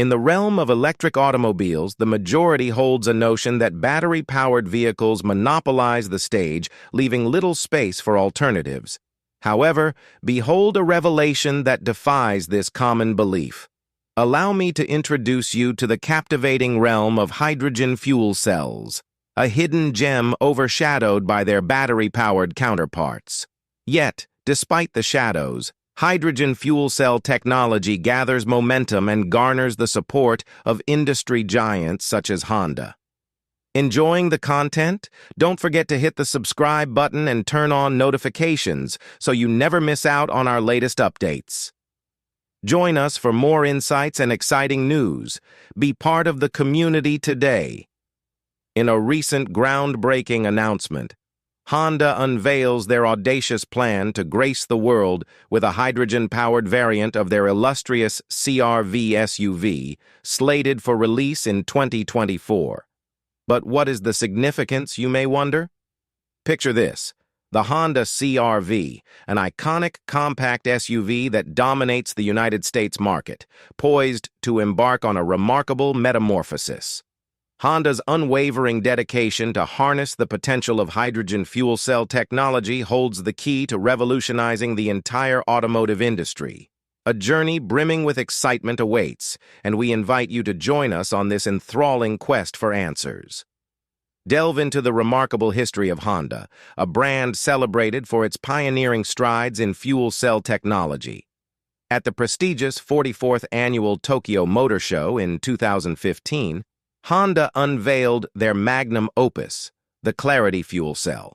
In the realm of electric automobiles, the majority holds a notion that battery-powered vehicles monopolize the stage, leaving little space for alternatives. However, behold a revelation that defies this common belief. Allow me to introduce you to the captivating realm of hydrogen fuel cells, a hidden gem overshadowed by their battery-powered counterparts. Yet, despite the shadows, hydrogen fuel cell technology gathers momentum and garners the support of industry giants such as Honda. Enjoying the content? Don't forget to hit the subscribe button and turn on notifications so you never miss out on our latest updates. Join us for more insights and exciting news. Be part of the community today. In a recent groundbreaking announcement, Honda unveils their audacious plan to grace the world with a hydrogen-powered variant of their illustrious CR-V SUV, slated for release in 2024. But what is the significance, you may wonder? Picture this: the Honda CR-V, an iconic compact SUV that dominates the United States market, poised to embark on a remarkable metamorphosis. Honda's unwavering dedication to harness the potential of hydrogen fuel cell technology holds the key to revolutionizing the entire automotive industry. A journey brimming with excitement awaits, and we invite you to join us on this enthralling quest for answers. Delve into the remarkable history of Honda, a brand celebrated for its pioneering strides in fuel cell technology. At the prestigious 44th Annual Tokyo Motor Show in 2015, Honda unveiled their magnum opus, the Clarity fuel cell.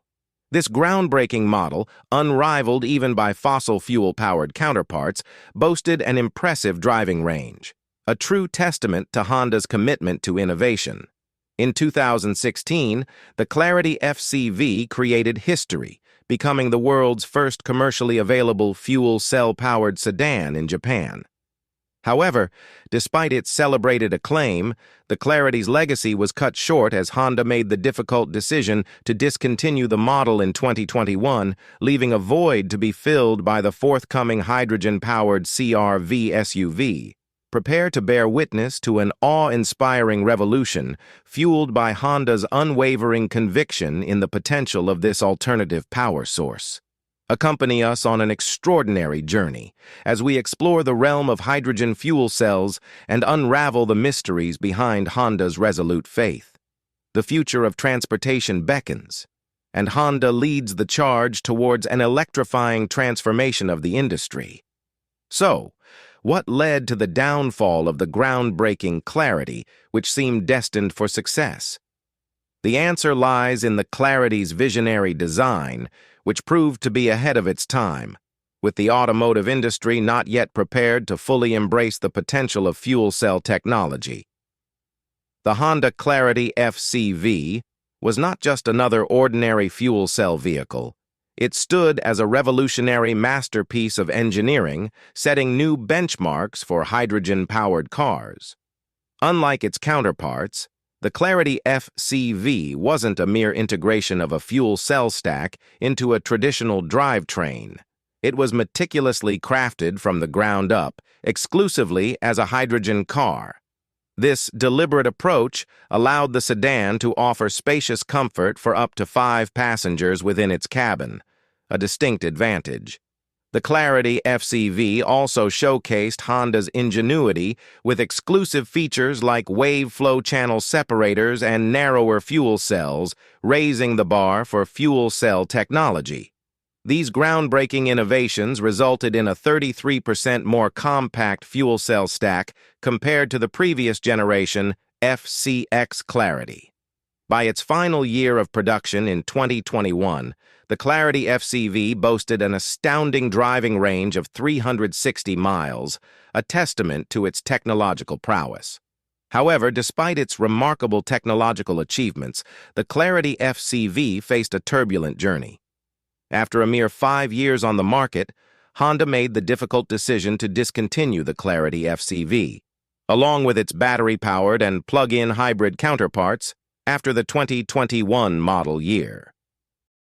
This groundbreaking model, unrivaled even by fossil fuel-powered counterparts, boasted an impressive driving range, a true testament to Honda's commitment to innovation. In 2016, the Clarity FCV created history, becoming the world's first commercially available fuel cell-powered sedan in Japan. However, despite its celebrated acclaim, the Clarity's legacy was cut short as Honda made the difficult decision to discontinue the model in 2021, leaving a void to be filled by the forthcoming hydrogen-powered CR-V SUV. Prepare to bear witness to an awe-inspiring revolution fueled by Honda's unwavering conviction in the potential of this alternative power source. Accompany us on an extraordinary journey as we explore the realm of hydrogen fuel cells and unravel the mysteries behind Honda's resolute faith. The future of transportation beckons, and Honda leads the charge towards an electrifying transformation of the industry. So, what led to the downfall of the groundbreaking Clarity, which seemed destined for success? The answer lies in the Clarity's visionary design, which proved to be ahead of its time, with the automotive industry not yet prepared to fully embrace the potential of fuel cell technology. The Honda Clarity FCV was not just another ordinary fuel cell vehicle. It stood as a revolutionary masterpiece of engineering, setting new benchmarks for hydrogen-powered cars. Unlike its counterparts, the Clarity FCV wasn't a mere integration of a fuel cell stack into a traditional drivetrain. It was meticulously crafted from the ground up, exclusively as a hydrogen car. This deliberate approach allowed the sedan to offer spacious comfort for up to 5 passengers within its cabin, a distinct advantage. The Clarity FCV also showcased Honda's ingenuity with exclusive features like wave flow channel separators and narrower fuel cells, raising the bar for fuel cell technology. These groundbreaking innovations resulted in a 33% more compact fuel cell stack compared to the previous generation FCX Clarity. By its final year of production in 2021, the Clarity FCV boasted an astounding driving range of 360 miles, a testament to its technological prowess. However, despite its remarkable technological achievements, the Clarity FCV faced a turbulent journey. After a mere 5 years on the market, Honda made the difficult decision to discontinue the Clarity FCV, along with its battery-powered and plug-in hybrid counterparts, after the 2021 model year.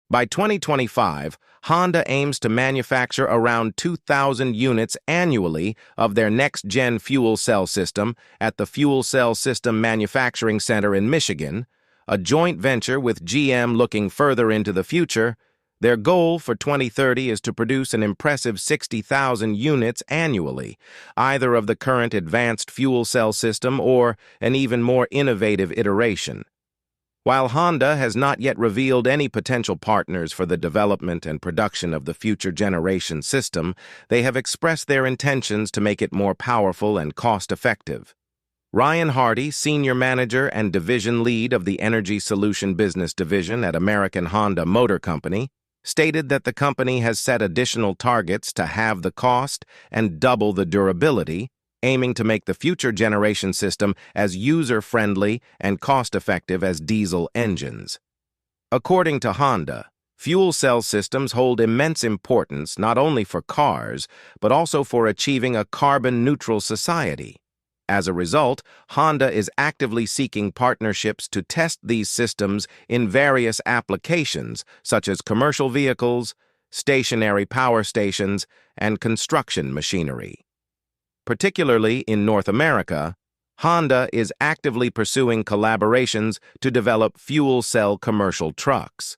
By 2025, Honda aims to manufacture around 2,000 units annually of their next-gen fuel cell system at the Fuel Cell System Manufacturing Center in Michigan, a joint venture with GM. Looking further into the future, their goal for 2030 is to produce an impressive 60,000 units annually, either of the current advanced fuel cell system or an even more innovative iteration. While Honda has not yet revealed any potential partners for the development and production of the future generation system, they have expressed their intentions to make it more powerful and cost-effective. Ryan Hardy, Senior Manager and Division Lead of the Energy Solution Business Division at American Honda Motor Company, stated that the company has set additional targets to halve the cost and double the durability, aiming to make the future generation system as user-friendly and cost-effective as diesel engines. According to Honda, fuel cell systems hold immense importance not only for cars, but also for achieving a carbon-neutral society. As a result, Honda is actively seeking partnerships to test these systems in various applications, such as commercial vehicles, stationary power stations, and construction machinery. Particularly in North America, Honda is actively pursuing collaborations to develop fuel cell commercial trucks.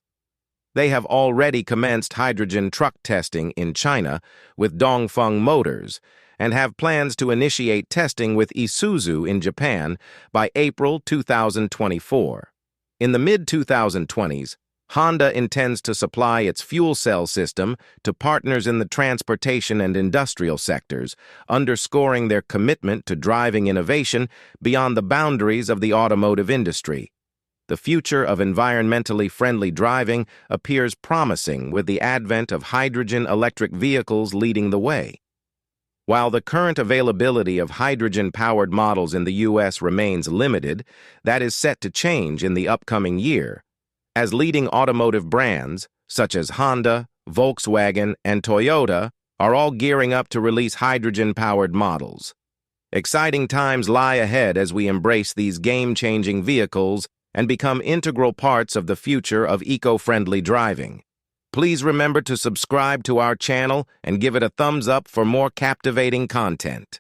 They have already commenced hydrogen truck testing in China with Dongfeng Motors and have plans to initiate testing with Isuzu in Japan by April 2024. In the mid-2020s, Honda intends to supply its fuel cell system to partners in the transportation and industrial sectors, underscoring their commitment to driving innovation beyond the boundaries of the automotive industry. The future of environmentally friendly driving appears promising with the advent of hydrogen electric vehicles leading the way. While the current availability of hydrogen-powered models in the U.S. remains limited, that is set to change in the upcoming year, as leading automotive brands, such as Honda, Volkswagen, and Toyota, are all gearing up to release hydrogen-powered models. Exciting times lie ahead as we embrace these game-changing vehicles and become integral parts of the future of eco-friendly driving. Please remember to subscribe to our channel and give it a thumbs up for more captivating content.